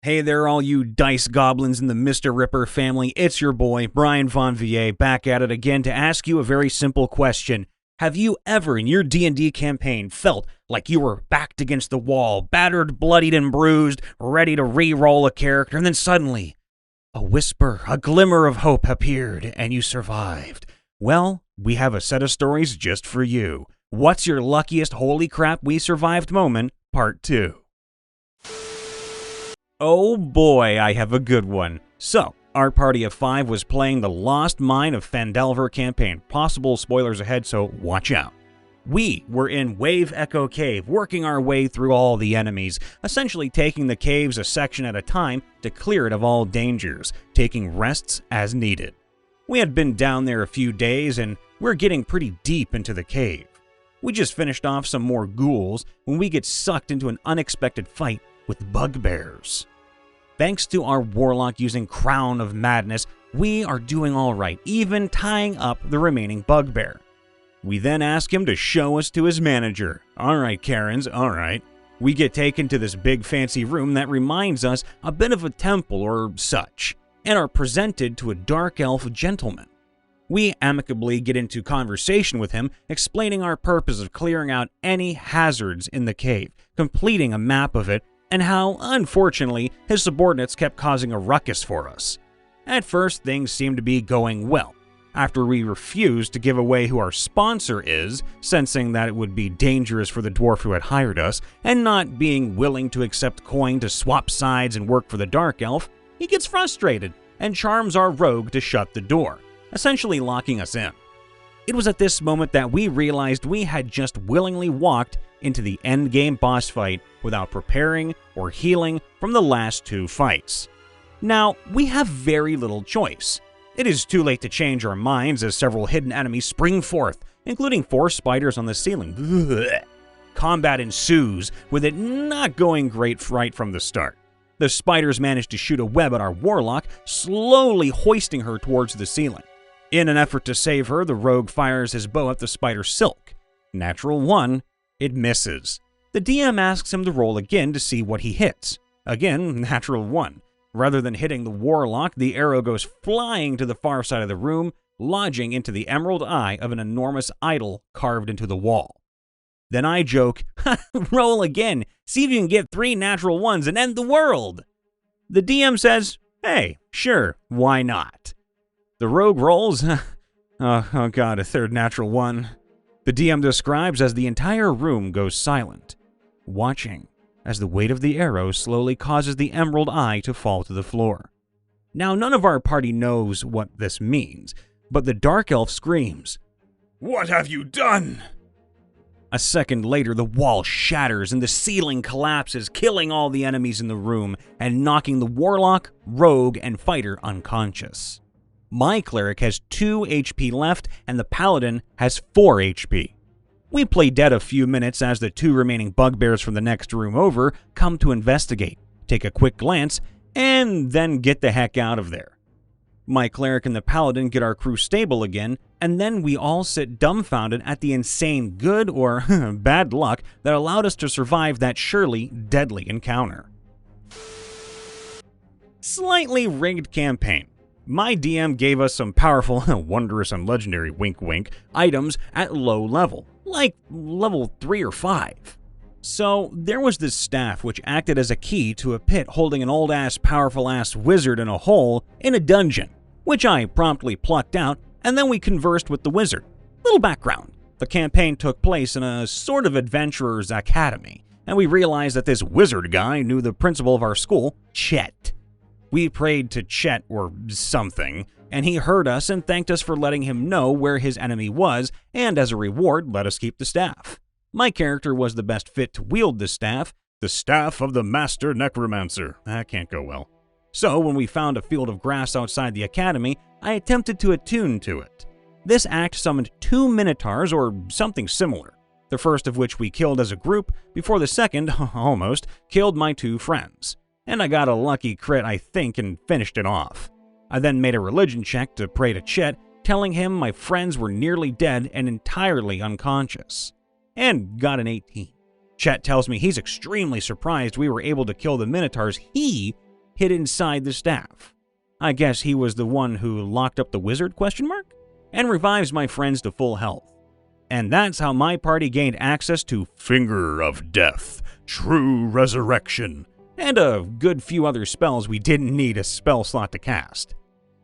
Hey there, all you dice goblins in the MrRipper family. It's your boy, Brian Von VA, back at it again to ask you a very simple question. Have you ever in your D&D campaign felt like you were backed against the wall, battered, bloodied, and bruised, ready to re-roll a character, and then suddenly a whisper, a glimmer of hope appeared, and you survived? Well, we have a set of stories just for you. What's your luckiest holy crap we survived moment? Part 2. Oh boy, I have a good one. So, our party of 5 was playing the Lost Mine of Phandelver campaign. Possible spoilers ahead, so watch out. We were in Wave Echo Cave, working our way through all the enemies, essentially taking the caves a section at a time to clear it of all dangers, taking rests as needed. We had been down there a few days, and we're getting pretty deep into the cave. We just finished off some more ghouls when we get sucked into an unexpected fight with bugbears. Thanks to our warlock using Crown of Madness, we are doing alright, even tying up the remaining bugbear. We then ask him to show us to his manager. Alright, Karens, alright. We get taken to this big fancy room that reminds us a bit of a temple or such, and are presented to a dark elf gentleman. We amicably get into conversation with him, explaining our purpose of clearing out any hazards in the cave, completing a map of it, and how, unfortunately, his subordinates kept causing a ruckus for us. At first, things seemed to be going well, after we refused to give away who our sponsor is, sensing that it would be dangerous for the dwarf who had hired us, and not being willing to accept coin to swap sides and work for the dark elf. He gets frustrated and charms our rogue to shut the door, essentially locking us in. It was at this moment that we realized we had just willingly walked into the endgame boss fight without preparing or healing from the last 2 fights. Now, we have very little choice. It is too late to change our minds as several hidden enemies spring forth, including 4 spiders on the ceiling. Blech. Combat ensues, with it not going great right from the start. The spiders manage to shoot a web at our warlock, slowly hoisting her towards the ceiling. In an effort to save her, the rogue fires his bow at the spider's silk. Natural 1, it misses. The DM asks him to roll again to see what he hits. Again, natural 1. Rather than hitting the warlock, the arrow goes flying to the far side of the room, lodging into the emerald eye of an enormous idol carved into the wall. Then I joke, roll again, see if you can get 3 natural 1s and end the world. The DM says, hey, sure, why not? The rogue rolls, oh god, a 3rd natural 1. The DM describes as the entire room goes silent, watching as the weight of the arrow slowly causes the emerald eye to fall to the floor. Now, none of our party knows what this means, but the dark elf screams, "What have you done?" A second later, the wall shatters and the ceiling collapses, killing all the enemies in the room and knocking the warlock, rogue, and fighter unconscious. My cleric has 2 HP left, and the paladin has 4 HP. We play dead a few minutes as the 2 remaining bugbears from the next room over come to investigate, take a quick glance, and then get the heck out of there. My cleric and the paladin get our crew stable again, and then we all sit dumbfounded at the insane good or bad luck that allowed us to survive that surely deadly encounter. Slightly rigged campaign. My DM gave us some powerful, wondrous, and legendary wink-wink items at low level, like level 3 or 5. So there was this staff which acted as a key to a pit holding an old-ass, powerful-ass wizard in a hole in a dungeon, which I promptly plucked out, and then we conversed with the wizard. Little background. The campaign took place in a sort of adventurer's academy, and we realized that this wizard guy knew the principal of our school, Chet. We prayed to Chet or something, and he heard us and thanked us for letting him know where his enemy was, and as a reward, let us keep the staff. My character was the best fit to wield the staff of the Master Necromancer. That can't go well. So when we found a field of grass outside the academy, I attempted to attune to it. This act summoned 2 minotaurs or something similar, the first of which we killed as a group, before the second, almost, killed my 2 friends. And I got a lucky crit, I think, and finished it off. I then made a religion check to pray to Chet, telling him my friends were nearly dead and entirely unconscious. And got an 18. Chet tells me he's extremely surprised we were able to kill the minotaurs he hid inside the staff. I guess he was the one who locked up the wizard, ? And revives my friends to full health. And that's how my party gained access to Finger of Death, True Resurrection, and a good few other spells we didn't need a spell slot to cast.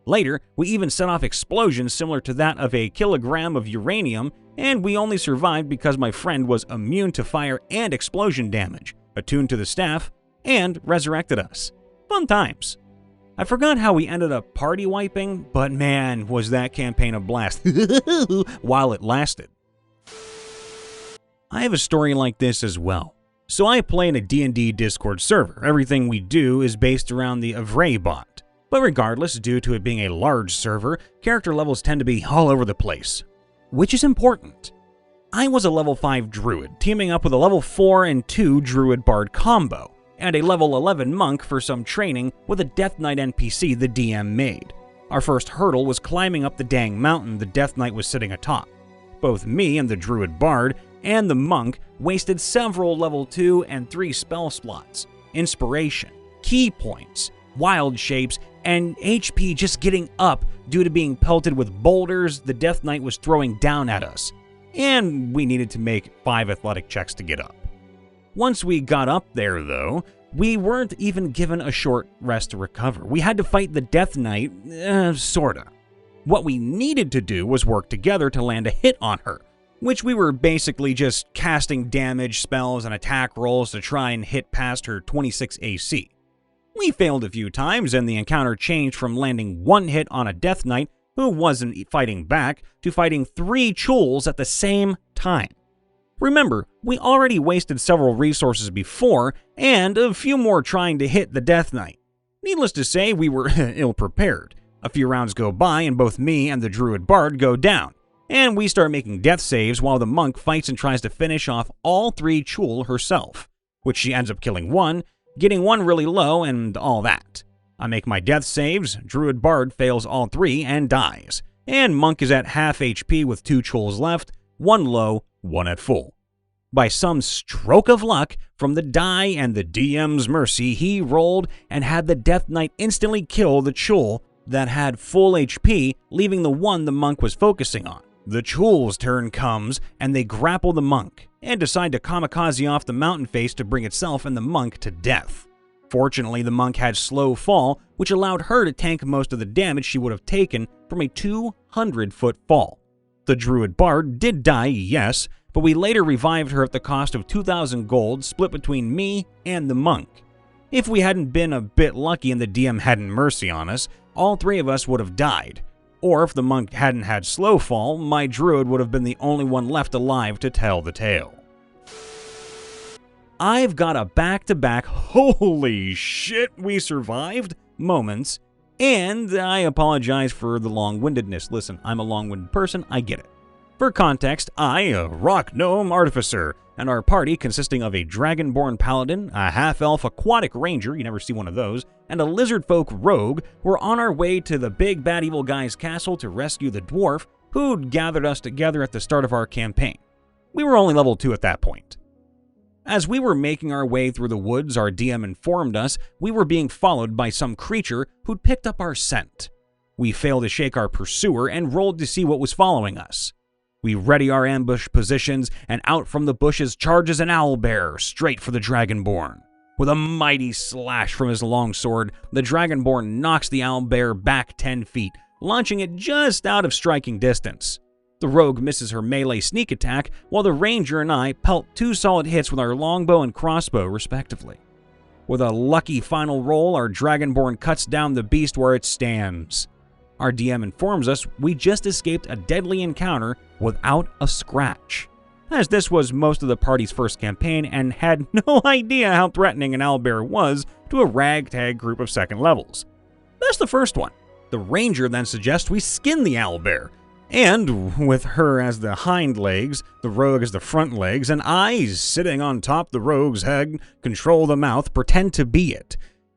Later, we even set off explosions similar to that of a kilogram of uranium, and we only survived because my friend was immune to fire and explosion damage, attuned to the staff, and resurrected us. Fun times. I forgot how we ended up party wiping, but man, was that campaign a blast while it lasted. I have a story like this as well. So I play in a D&D Discord server. Everything we do is based around the Avray bot. But regardless, due to it being a large server, character levels tend to be all over the place, which is important. I was a level 5 druid, teaming up with a level 4 and 2 druid bard combo, and a level 11 monk for some training with a Death Knight NPC the DM made. Our first hurdle was climbing up the dang mountain the Death Knight was sitting atop. Both me and the druid bard and the monk wasted several level 2 and 3 spell slots, inspiration, key points, wild shapes, and HP just getting up due to being pelted with boulders the Death Knight was throwing down at us, and we needed to make 5 athletic checks to get up. Once we got up there, though, we weren't even given a short rest to recover. We had to fight the Death Knight, sorta. What we needed to do was work together to land a hit on her, which we were basically just casting damage spells and attack rolls to try and hit past her 26 AC. We failed a few times, and the encounter changed from landing 1 hit on a Death Knight who wasn't fighting back to fighting 3 chuls at the same time. Remember, we already wasted several resources before, and a few more trying to hit the Death Knight. Needless to say, we were ill-prepared. A few rounds go by, and both me and the Druid Bard go down, and we start making death saves while the monk fights and tries to finish off all 3 chul herself, which she ends up killing 1, getting 1 really low, and all that. I make my death saves, Druid Bard fails all 3 and dies, and monk is at half HP with 2 chuls left, 1 low, 1 at full. By some stroke of luck, from the die and the DM's mercy, he rolled and had the Death Knight instantly kill the chul that had full HP, leaving the one the monk was focusing on. The chul's turn comes, and they grapple the monk, and decide to kamikaze off the mountain face to bring itself and the monk to death. Fortunately, the monk had slow fall, which allowed her to tank most of the damage she would have taken from a 200-foot fall. The Druid Bard did die, yes, but we later revived her at the cost of 2,000 gold split between me and the monk. If we hadn't been a bit lucky and the DM hadn't mercy on us, all 3 of us would have died. Or if the monk hadn't had slow fall, my druid would have been the only one left alive to tell the tale. I've got a back-to-back holy shit we survived moments, and I apologize for the long-windedness. Listen, I'm a long-winded person, I get it. For context, I, a rock gnome artificer, and our party consisting of a dragonborn paladin, a half-elf aquatic ranger, you never see one of those, and a lizard folk rogue, were on our way to the big bad evil guy's castle to rescue the dwarf who'd gathered us together at the start of our campaign. We were only level 2 at that point. As we were making our way through the woods, our DM informed us we were being followed by some creature who'd picked up our scent. We failed to shake our pursuer and rolled to see what was following us. We ready our ambush positions, and out from the bushes charges an owlbear straight for the Dragonborn. With a mighty slash from his longsword, the Dragonborn knocks the owlbear back 10 feet, launching it just out of striking distance. The rogue misses her melee sneak attack, while the ranger and I pelt 2 solid hits with our longbow and crossbow, respectively. With a lucky final roll, our Dragonborn cuts down the beast where it stands. Our DM informs us we just escaped a deadly encounter without a scratch, as this was most of the party's first campaign and had no idea how threatening an owlbear was to a ragtag group of second levels. That's the first one. The ranger then suggests we skin the owlbear, and with her as the hind legs, the rogue as the front legs, and I, sitting on top the rogue's head, control the mouth, pretend to be it,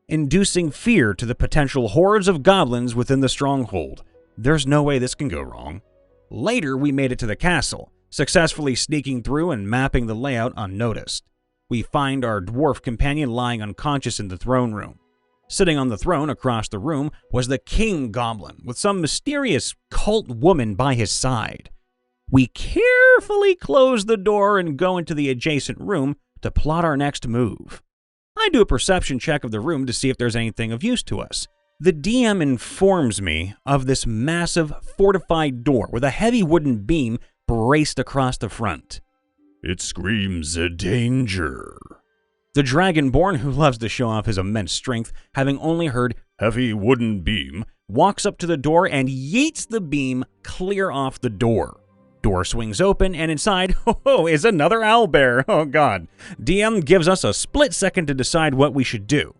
inducing fear to the potential hordes of goblins within the stronghold. There's no way this can go wrong. Later, we made it to the castle, successfully sneaking through and mapping the layout unnoticed. We find our dwarf companion lying unconscious in the throne room. Sitting on the throne across the room was the King Goblin, with some mysterious cult woman by his side. We carefully close the door and go into the adjacent room to plot our next move. I do a perception check of the room to see if there's anything of use to us. The DM informs me of this massive fortified door with a heavy wooden beam braced across the front. It screams a danger. The Dragonborn, who loves to show off his immense strength, having only heard heavy wooden beam, walks up to the door and yeets the beam clear off the door. Door swings open, and inside, is another owlbear. Oh god. DM gives us a split second to decide what we should do.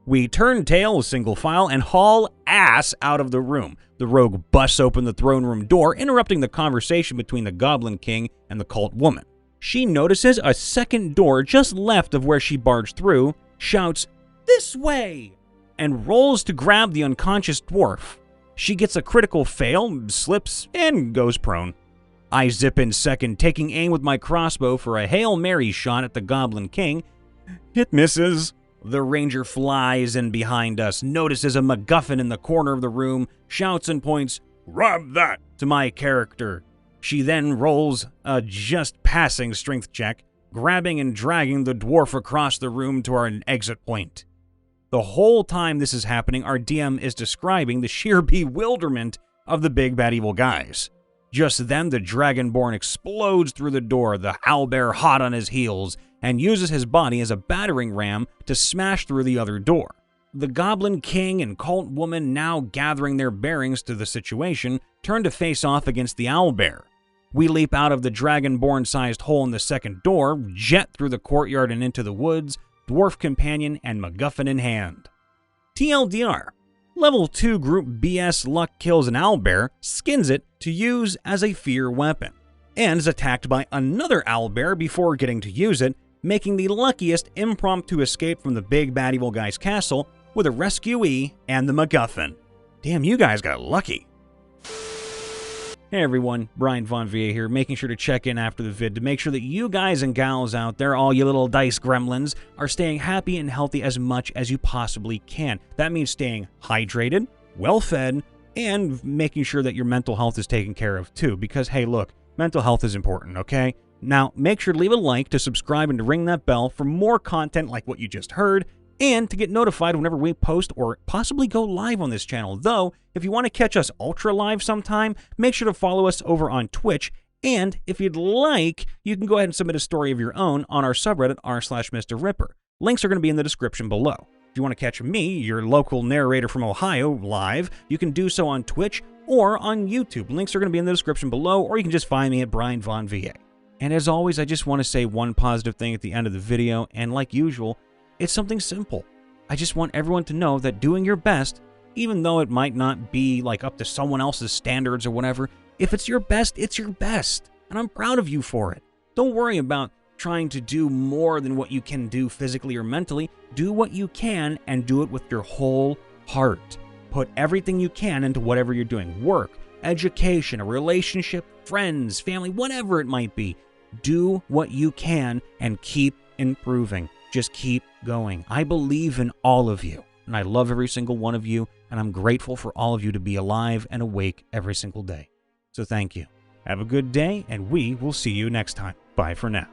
We turn tail, single file, and haul ass out of the room. The rogue busts open the throne room door, interrupting the conversation between the Goblin King and the cult woman. She notices a second door just left of where she barged through, shouts, "This way!" and rolls to grab the unconscious dwarf. She gets a critical fail, slips, and goes prone. I zip in second, taking aim with my crossbow for a Hail Mary shot at the Goblin King. It misses. The ranger flies in behind us, notices a MacGuffin in the corner of the room, shouts and points, "Grab that!" to my character. She then rolls a just passing strength check, grabbing and dragging the dwarf across the room to our exit point. The whole time this is happening, our DM is describing the sheer bewilderment of the big bad evil guys. Just then, the Dragonborn explodes through the door, the owlbear hot on his heels, and uses his body as a battering ram to smash through the other door. The Goblin King and cult woman, now gathering their bearings to the situation, turn to face off against the owlbear. We leap out of the Dragonborn-sized hole in the second door, jet through the courtyard and into the woods, dwarf companion and MacGuffin in hand. TLDR. Level 2 group BS luck kills an owlbear, skins it to use as a fear weapon, and is attacked by another owlbear before getting to use it, making the luckiest impromptu escape from the big bad evil guy's castle with a rescuee and the MacGuffin. Damn, you guys got lucky. Hey everyone, Brian Von VA here, making sure to check in after the vid to make sure that you guys and gals out there, all you little dice gremlins, are staying happy and healthy as much as you possibly can. That means staying hydrated, well-fed, and making sure that your mental health is taken care of too, because hey look, mental health is important, okay? Now, make sure to leave a like, to subscribe, and to ring that bell for more content like what you just heard, and to get notified whenever we post or possibly go live on this channel. Though, if you want to catch us ultra live sometime, make sure to follow us over on Twitch, and if you'd like, you can go ahead and submit a story of your own on our subreddit r/MrRipper. Links are going to be in the description below. If you want to catch me, your local narrator from Ohio, live, you can do so on Twitch or on YouTube. Links are going to be in the description below, or you can just find me at Brian Von VA. And as always, I just want to say one positive thing at the end of the video, and like usual, it's something simple. I just want everyone to know that doing your best, even though it might not be like up to someone else's standards or whatever, if it's your best, it's your best. And I'm proud of you for it. Don't worry about trying to do more than what you can do physically or mentally. Do what you can and do it with your whole heart. Put everything you can into whatever you're doing. Work, education, a relationship, friends, family, whatever it might be. Do what you can and keep improving. Just keep going. I believe in all of you, and I love every single one of you, and I'm grateful for all of you to be alive and awake every single day. So thank you. Have a good day, and we will see you next time. Bye for now.